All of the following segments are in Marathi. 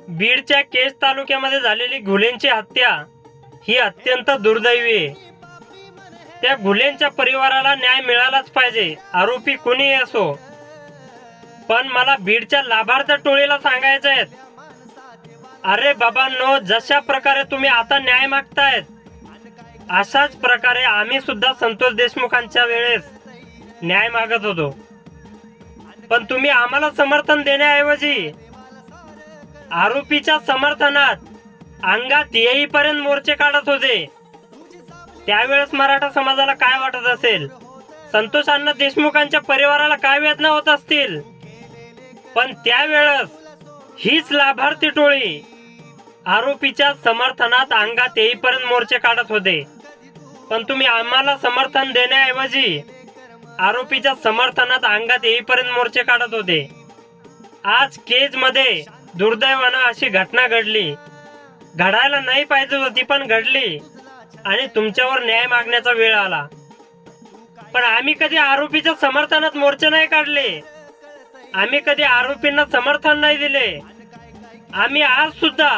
बीडच्या केज तालुक्यामध्ये झालेली घुलेंची हत्या ही अत्यंत दुर्दैवी आहे। त्या घुलेंच्या परिवाराला न्याय मिळालाच पाहिजे, आरोपी कुणीही असो। पण मला बीडच्या लाभार्थ टोळीला सांगायचं आहे, अरे बाबांनो, जशा प्रकारे तुम्ही आता न्याय मागतायत अशाच प्रकारे आम्ही सुद्धा संतोष देशमुखांच्या वेळेस न्याय मागत होतो। पण तुम्ही आम्हाला समर्थन देण्याऐवजी आरोपीच्या समर्थनात अंगात येईपर्यंत मोर्चे काढत होते। त्यावेळेस मराठा समाजाला काय वाटत असेल, संतोष अण्णा देशमुखांच्या परिवाराला काय वेदना होत असतील। पण त्यावेळेस हीच लाभार्थी टोळी आरोपीच्या समर्थनात अंगात येईपर्यंत मोर्चे काढत होते। पण तुम्ही आम्हाला समर्थन देण्याऐवजी आरोपीच्या समर्थनात अंगात येईपर्यंत मोर्चे काढत होते। आज केज मध्ये दुर्दैवानं अशी घटना घडली, घडायला नाही पाहिजे होती पण घडली आणि तुमच्यावर न्याय मागण्याचा वेळ आला। पण आम्ही कधी आरोपीच्या समर्थनात मोर्चे नाही काढले, आम्ही कधी आरोपींना समर्थन नाही दिले। आम्ही आज सुद्धा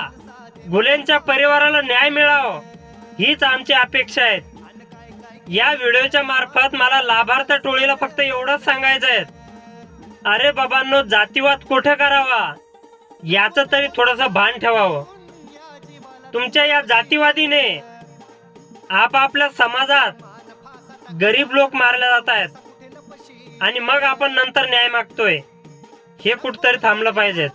घुलेंच्या परिवाराला न्याय मिळावा हीच आमची अपेक्षा आहे। या व्हिडिओच्या मार्फत मला लाभार्थ टोळीला फक्त एवढंच सांगायचं आहे, अरे बाबांनो, जातीवाद कुठे करावा याचं तरी थोडंसं भान ठेवावं। तुमच्या या जातीवादीने आपापल्या समाजात गरीब लोक मारले जात आहेत आणि मग आपण नंतर न्याय मागतोय, हे कुठतरी थांबलं पाहिजे।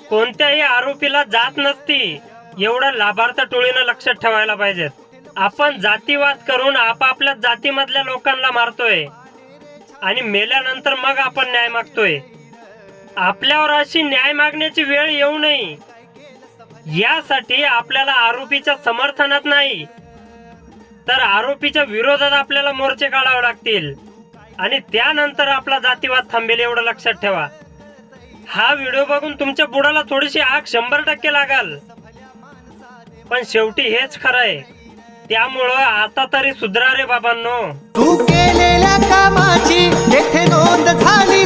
कोणत्याही आरोपीला जात नसती एवढं लाभार्थ टोळीनं लक्षात ठेवायला पाहिजे। आपण जातीवाद करून आपापल्या जातीमधल्या लोकांना मारतोय आणि मेल्यानंतर मग आपण न्याय मागतोय। आपल्यावर अशी न्याय मागण्याची वेळ येऊ नये यासाठी आपल्याला आरोपीच्या समर्थनात नाही तर आरोपीच्या विरोधात आपल्याला मोर्चे काढावे लागतील आणि त्यानंतर आपला जातीवाद थांबेल, एवढं लक्षात ठेवा। हा व्हिडिओ बघून तुमच्या बुडाला थोडीशी आग 100% लागल, पण शेवटी हेच खरं आहे। त्यामुळं आता तरी सुधरा रे बाबांनो। तू केलेल्या कामाची येथे नोंद झाली।